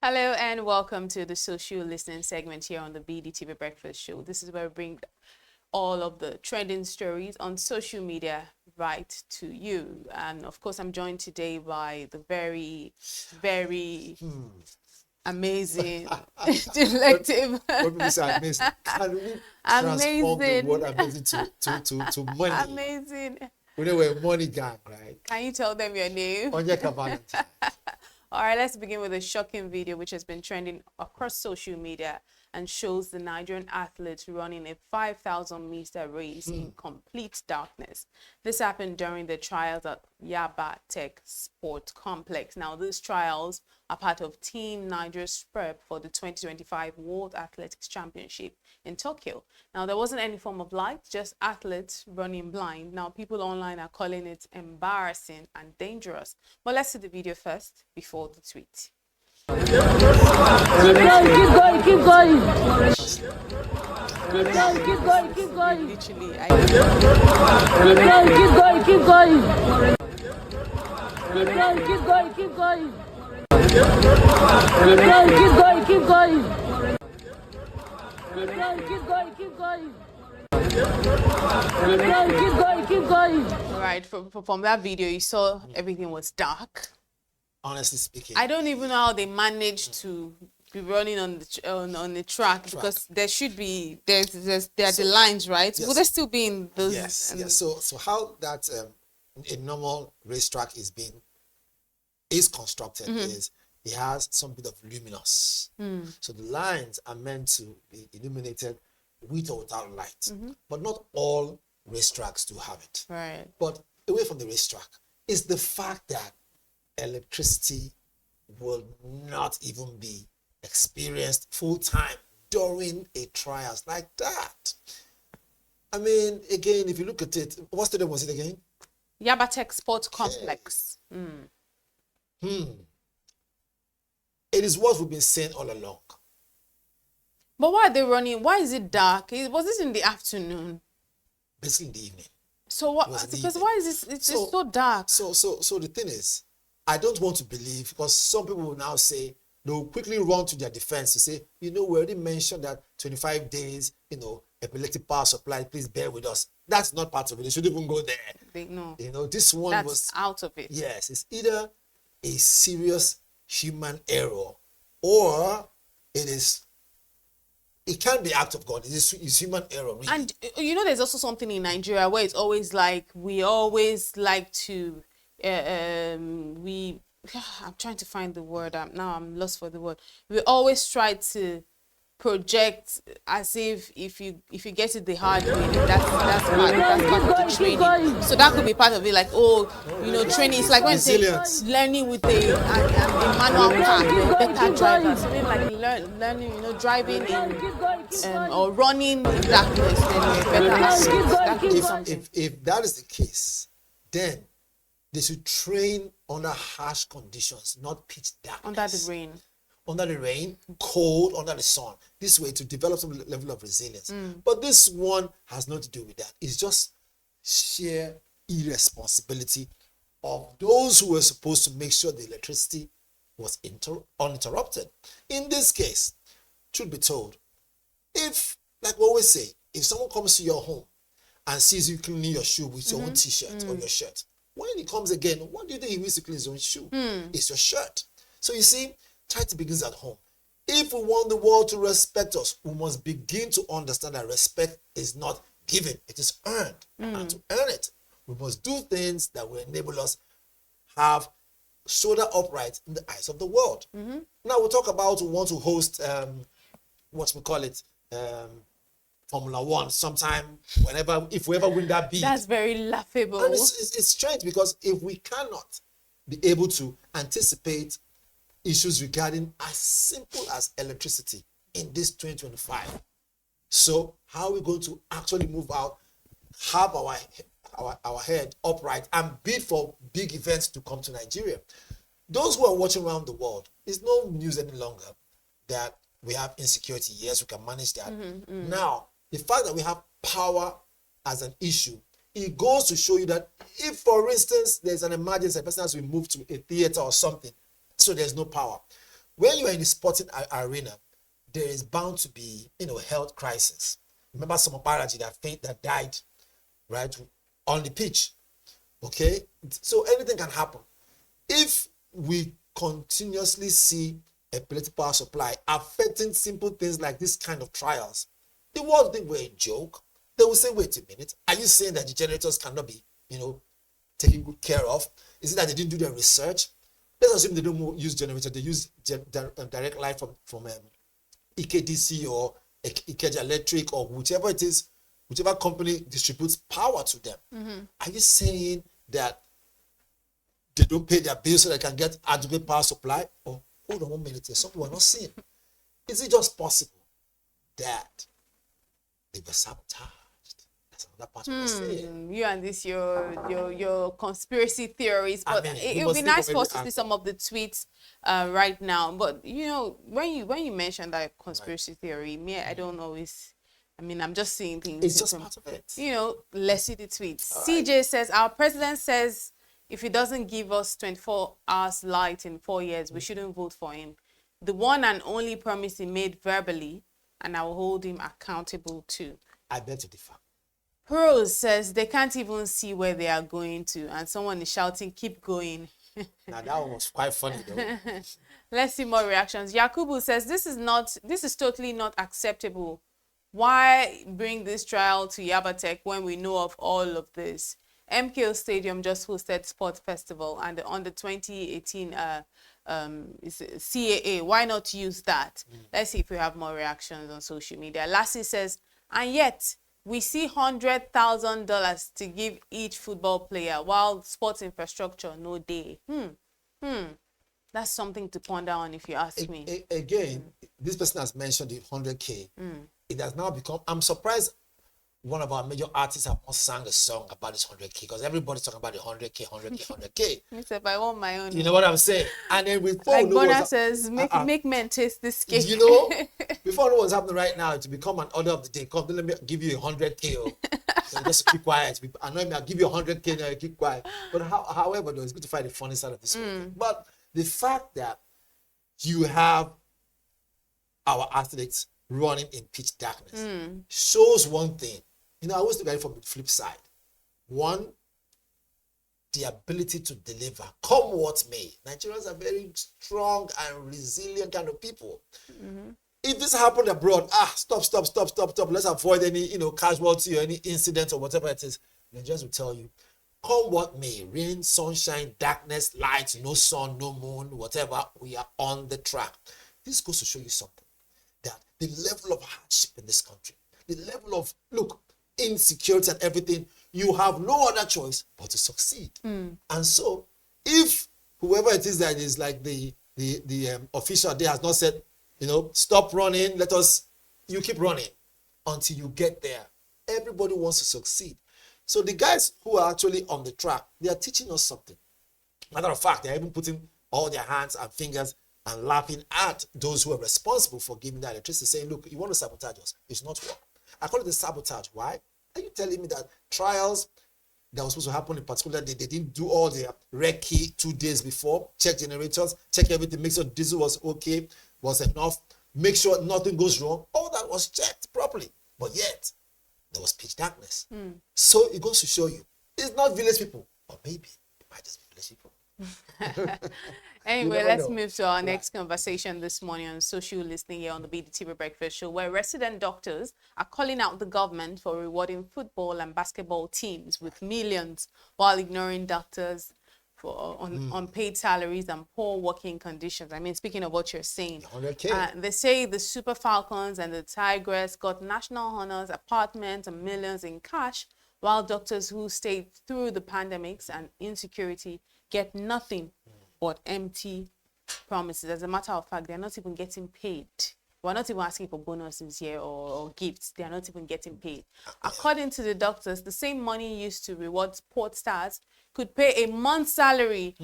Hello and welcome to the social listening segment here on the BDTV Breakfast Show. This is where we bring all of the trending stories on social media right to you. And of course, I'm joined today by the very amazing, delectable, What people say amazing. Can we transform the word amazing to money? amazing. We know we're a money gang, right? Can you tell them your name? Onyeka Valentine. All right, let's begin with a shocking video which has been trending across social media and shows the Nigerian athletes running a 5,000-meter race in complete darkness. This happened during the trials at Yaba Tech Sport Complex. Now, these trials are part of Team Nigeria's prep for the 2025 World Athletics Championship in Tokyo. Now, there wasn't any form of light, just athletes running blind. Now, people online are calling it embarrassing and dangerous. But let's see the video first before the tweet. Keep going. Keep going. Literally, Keep going. Right, from that video, you saw everything was dark. Honestly speaking, I don't even know how they managed to be running on the track because there should be there are the lines, right? Yes. Will they still be in those? yes. So how that a normal racetrack is constructed is it has some bit of luminous. So the lines are meant to be illuminated with or without light, but not all racetracks do have it. Right. But away from the racetrack is the fact that electricity will not even be experienced full time during a trials like that. I mean, again, if you look at it, what stadium was it again? Yaba Tech Sports Complex. It is what we've been saying all along. But why are they running? Why is it dark? Was this in the afternoon? Basically in the evening. So what? It was in the Because evening. why is this? It's so dark. So the thing is, I don't want to believe, because some people will now say, they'll quickly run to their defense to say, we already mentioned that 25 days, epileptic power supply, please bear with us. That's not part of it. They shouldn't even go there. No. This one That's was out of it. Yes, it's either a serious human error or it can't be act of God. It's human error, really. And there's also something in Nigeria where it's always like we always like to I'm trying to find the word. Now I'm lost for the word. We always try to project as if you get it the hard way, that's part of the training. So that could be part of it, like training. It's like when they learning with a manual car, better driver. So maybe like learning, driving in or running in darkness, then you're better at it. If that is the case, then they should train under harsh conditions, not pitch darkness. Under the rain, cold, under the sun. This way to develop some level of resilience. But this one has nothing to do with that. It's just sheer irresponsibility of those who were supposed to make sure the electricity was uninterrupted. In this case, truth be told, if, like we always say, if someone comes to your home and sees you cleaning your shoe with your own t-shirt or your shirt, when he comes again, what do you think he needs to clean his own shoe? It's your shirt. So you see, charity begins at home. If we want the world to respect us, we must begin to understand that respect is not given, it is earned. And to earn it, we must do things that will enable us have shoulder upright in the eyes of the world. Now we'll talk about we want to host Formula One sometime, if we ever win that bid. That's very laughable. And it's strange, because if we cannot be able to anticipate issues regarding as simple as electricity in this 2025, so how are we going to actually move out, have our head upright, and bid for big events to come to Nigeria? Those who are watching around the world, it's no news any longer that we have insecurity. Yes, we can manage that. Now, the fact that we have power as an issue, it goes to show you that if, for instance, there's an emergency, a person has to be moved to a theater or something, so there's no power. when you are in the sporting arena, there is bound to be, health crisis. Remember some apology that died, right, on the pitch. Okay, so anything can happen. If we continuously see a political power supply affecting simple things like this kind of trials, the world think we're a joke. They will say, wait a minute, are you saying that the generators cannot be, taken good care of? Is it that they didn't do their research? Let's assume they don't use generators, they use direct light from EKDC or Ikeja Electric or whichever it is, whichever company distributes power to them. Are you saying that they don't pay their bills so they can get adequate power supply? Or hold on 1 minute, there's something we're not seeing. Is it just possible that they were sabotaged? That's another part of what I'm saying. You and this your conspiracy theories, but it would be nice for us to see some of the tweets right now. But when you mention that conspiracy theory, I don't always. I'm just seeing things. It's just part of it. Let's see the tweets. CJ says, our president says if he doesn't give us 24 hours light in 4 years, we shouldn't vote for him. The one and only promise he made verbally, and I will hold him accountable too. I beg to differ. Rose says they can't even see where they are going to, and someone is shouting, keep going. Now that one was quite funny though. Let's see more reactions. Yakubu says this is totally not acceptable. Why bring this trial to Yabatech when we know of all of this? MKO Stadium just hosted Sports Festival and on the 2018 CAA. Why not use that? Let's see if we have more reactions on social media. Lassie says, and yet we see $100,000 to give each football player while sports infrastructure no day. That's something to ponder on if you ask me. Again, this person has mentioned the 100K. It has now become, I'm surprised one of our major artists have not sang a song about this 100K because everybody's talking about the 100K, 100K. If I want my own. You know what I'm saying? And then before like Bona says, make men taste this cake. Before know what's happening right now, to become an order of the day, come, let me give you 100K. So just keep quiet. I know I'll give you 100K now, you keep quiet. But however, though, it's good to find the funny side of this whole thing. But the fact that you have our athletes running in pitch darkness shows one thing. I always look at it from the flip side. One, the ability to deliver, come what may. Nigerians are very strong and resilient kind of people. If this happened abroad, stop. Let's avoid any, casualty or any incident or whatever it is. Nigerians will tell you, come what may, rain, sunshine, darkness, light, no sun, no moon, whatever, we are on the track. This goes to show you something, that the level of hardship in this country, the level of, insecurity and everything, you have no other choice but to succeed. And so, if whoever it is that is like the official there has not said, stop running, you keep running until you get there. Everybody wants to succeed. So the guys who are actually on the track, they are teaching us something. Matter of fact, they're even putting all their hands and fingers and laughing at those who are responsible for giving that electricity, saying, look, you want to sabotage us. It's not work. I call it the sabotage. Why? Are you telling me that trials that was supposed to happen in particular, they didn't do all their recce 2 days before, check generators, check everything, make sure diesel was okay, was enough, make sure nothing goes wrong. All that was checked properly. But yet, there was pitch darkness. So it goes to show you, it's not village people, or maybe it might just be village people. Anyway, let's move to our next conversation this morning on social listening here on the BDTV Breakfast Show, where resident doctors are calling out the government for rewarding football and basketball teams with millions while ignoring doctors for unpaid salaries and poor working conditions. Speaking of what you're saying, they say the Super Falcons and the Tigress got national honors, apartments, and millions in cash, while doctors who stayed through the pandemics and insecurity get nothing but empty promises. As a matter of fact, they're not even getting paid. We're not even asking for bonuses here or gifts. They're not even getting paid. According to the doctors, the same money used to reward sport stars could pay a month's salary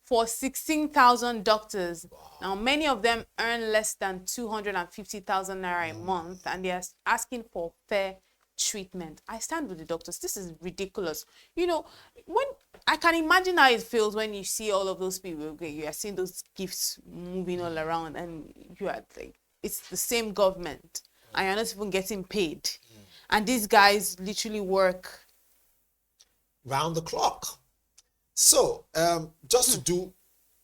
for 16,000 doctors. Wow. Now, many of them earn less than 250,000 naira a month, and they're asking for fair treatment. I stand with the doctors. This is ridiculous. When I can imagine how it feels when you see all of those people. Okay, you are seeing those gifts moving all around, and you are like, it's the same government, and you're not even getting paid. And these guys literally work round the clock. So, just to do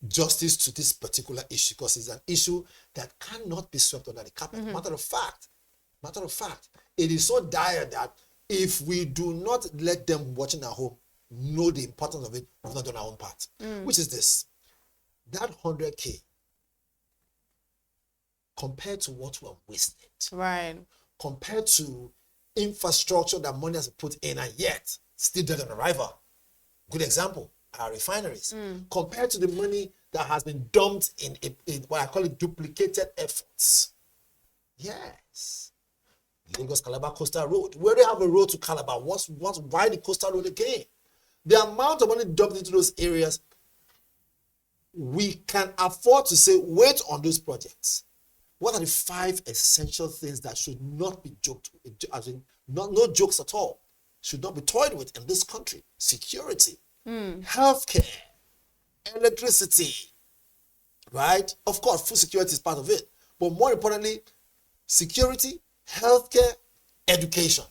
justice to this particular issue, because it's an issue that cannot be swept under the carpet. Matter of fact, it is so dire that if we do not let them watching at home know the importance of it, we've not done our own part. Which is this: that 100K compared to what we have wasted, right? Compared to infrastructure that money has put in and yet still dead on arrival. Good example: our refineries. Compared to the money that has been dumped in what I call it duplicated efforts. Yes. Lagos Calabar Coastal Road. We already have a road to Calabar. Why the coastal road again? The amount of money dumped into those areas, we can afford to say, wait on those projects. What are the 5 essential things that should not be joked with, as in no jokes at all, should not be toyed with in this country? Security, healthcare, electricity, right? Of course, food security is part of it. But more importantly, security, healthcare, education.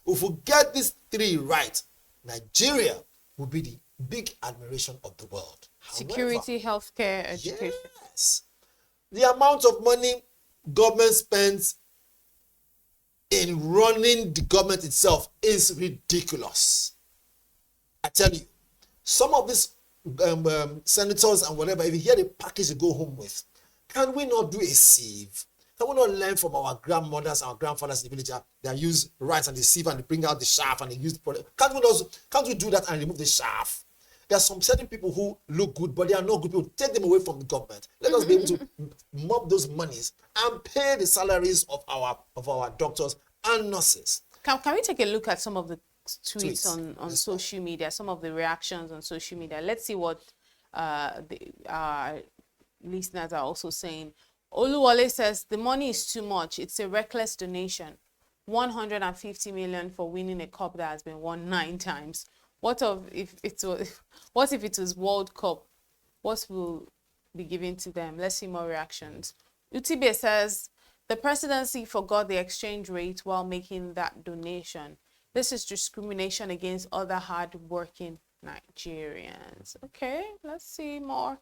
If we get these 3 right, Nigeria will be the big admiration of the world. Security, healthcare, education. Yes. The amount of money government spends in running the government itself is ridiculous. I tell you, some of these senators and whatever, if you hear the package you go home with, can we not do a sieve? Can we not learn from our grandmothers, our grandfathers in the village that use rice and the sieve and they bring out the shaft and they use the product? Can't we do that and remove the shaft? There are some certain people who look good, but they are not good people. Take them away from the government. Let us be able to mop those monies and pay the salaries of our doctors and nurses. Can we take a look at some of the tweets on social media, some of the reactions on social media? Let's see what our listeners are also saying. Oluwole says, the money is too much. It's a reckless donation. 150 million for winning a cup that has been won 9 times. What if it was World Cup? What will be given to them? Let's see more reactions. Utibe says, the presidency forgot the exchange rate while making that donation. This is discrimination against other hard-working Nigerians. Okay, let's see more.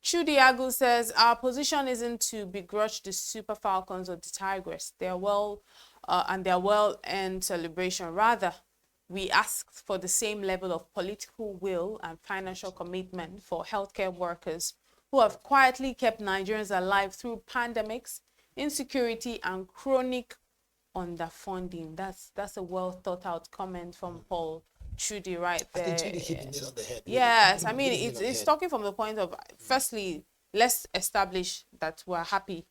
Chudiagu says, our position isn't to begrudge the Super Falcons or the Tigers. They're well-earned celebration. Rather, we ask for the same level of political will and financial commitment for healthcare workers who have quietly kept Nigerians alive through pandemics, insecurity, and chronic underfunding. That's a well thought out comment from Paul Chudi right there. I think Chudi hit the nail on the head. Yes, I mean, it's talking from the point of, firstly, let's establish that we're happy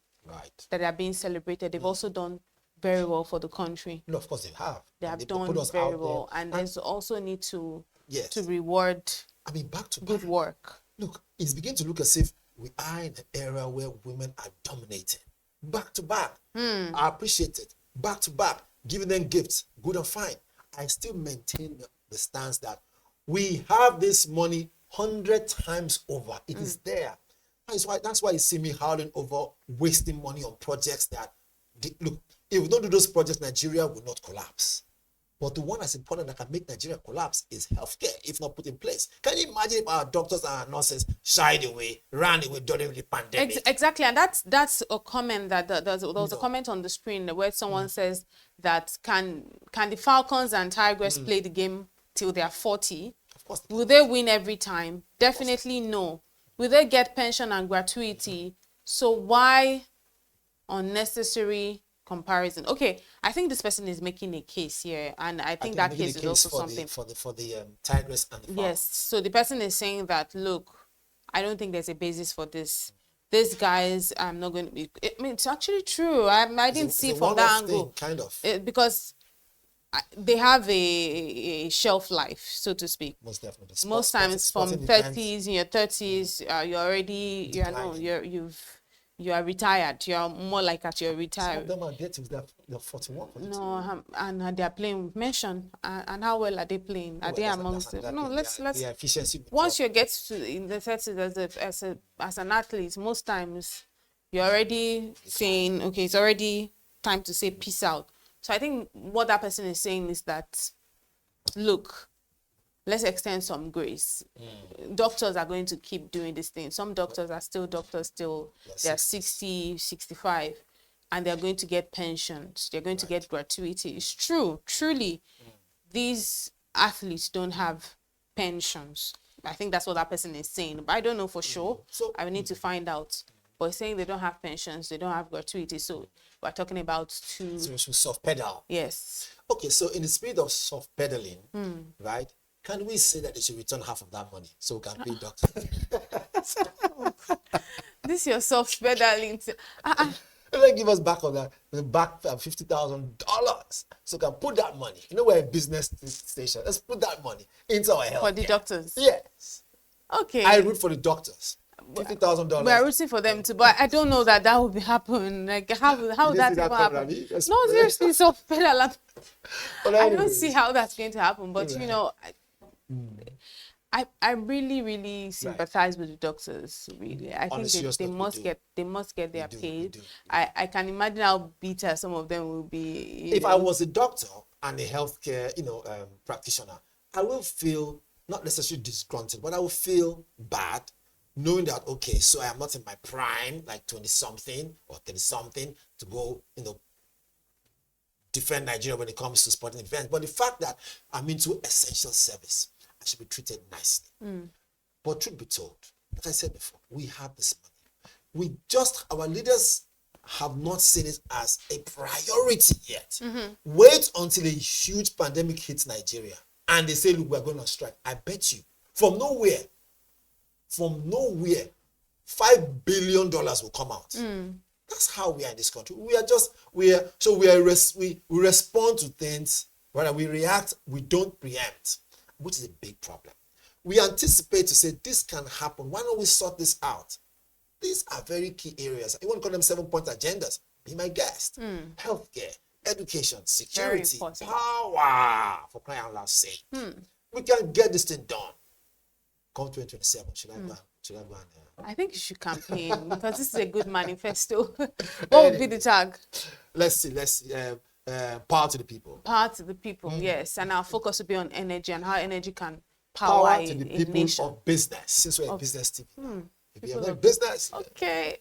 that they're being celebrated. They've also done very well for the country. No, of course they have. They have done very well. And there's also need to reward back to good work. Look, it's beginning to look as if we are in an era where women are dominating. Back to back. I appreciate it. Back to back. Giving them gifts. Good and fine. I still maintain the stance that we have this money 100 times over. It is there. That's why you see me howling over wasting money on projects that, look, if we don't do those projects, Nigeria will not collapse. But the one that's important that can make Nigeria collapse is healthcare, if not put in place. Can you imagine if our doctors and our nurses shied away, ran away during the pandemic? Exactly, and that's a comment that there was a comment on the screen where someone says that can the Falcons and Tigers play the game till they are 40? Of course. Will they win every time? Definitely no. Will they get pension and gratuity? So why unnecessary comparison? Okay, I think this person is making a case here, and I think that case is also something for the Tigers and the Falcons. Yes, so the person is saying that, look, I don't think there's a basis for this. These guys, I'm not going to be. I mean, it's actually true. I didn't see from that angle, kind of, because they have a shelf life, so to speak. Most definitely. Most times, from 30s, in your 30s, you're already, you've you are retired. You are more like at your retired. Some of them are getting they're 41, 42. No, and they are playing with mention. And how well are they playing? Are they amongst them? No, let's. The efficiency. Once you get to in the 30s as an athlete, most times you're already saying, okay, it's already time to say peace out. So I think what that person is saying is that, look, let's extend some grace. Doctors are going to keep doing this thing. Some doctors are still doctors till they're 60, 65, and they're going to get pensions. They're going to get gratuity. It's true. Truly, these athletes don't have pensions. I think that's what that person is saying, but I don't know for sure. So I will need to find out. But saying they don't have pensions, they don't have gratuity. So we're talking about two. So soft pedal. Yes. Okay, so in the spirit of soft pedaling, right? Can we say that they should return half of that money so we can pay doctors? This is your soft pedaling. Let's give us back on that, back $50,000 so we can put that money. You know, we're a business station. Let's put that money into our health. For the doctors? Yes. Okay. I root for the doctors. $50,000. We're rooting for them too, but I don't know that will be happening. Like how would that ever happen? No, seriously, soft pedal. I don't see how that's going to happen. But you know, I really, really sympathize with the doctors. Really, I think they must get their pay. I can imagine how bitter some of them will be. If I was a doctor and a healthcare, practitioner, I will feel not necessarily disgruntled, but I will feel bad knowing that, okay, so I am not in my prime, like 20-something or 30-something, to go, defend Nigeria when it comes to sporting events. But the fact that I'm into essential service, I should be treated nicely. But truth be told, like I said before, we have this money. Our leaders have not seen it as a priority yet. Wait until a huge pandemic hits Nigeria and they say, look, we're going on strike. I bet you, from nowhere, $5 billion will come out. That's how we are in this country. We respond to things, rather we react, we don't preempt, which is a big problem. We anticipate to say this can happen. Why don't we sort this out? These are very key areas. You want to call them 7-point agendas? Be my guest. Healthcare, education, security, power, for crying out loud sake. We can get this thing done. Come 2027, should I go and I think you should campaign because this is a good manifesto. What would be the tag? Let's see. Power to the people. Power to the people, yes. And our focus will be on energy and how energy can power to the a people nation. of business, since we're a business team. If you're in business. Okay.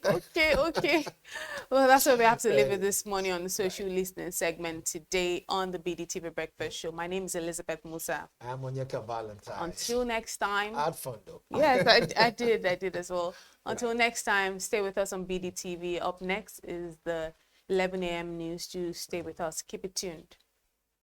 Well, that's what we have to leave with this morning on the social listening segment today on the BDTV Breakfast Show. My name is Elizabeth Musa. I'm Onyeka Valentine. Until next time. I had fun though. Yes, I did as well. Until next time, stay with us on BDTV. Up next is the 11 a.m. news. Do stay with us. Keep it tuned.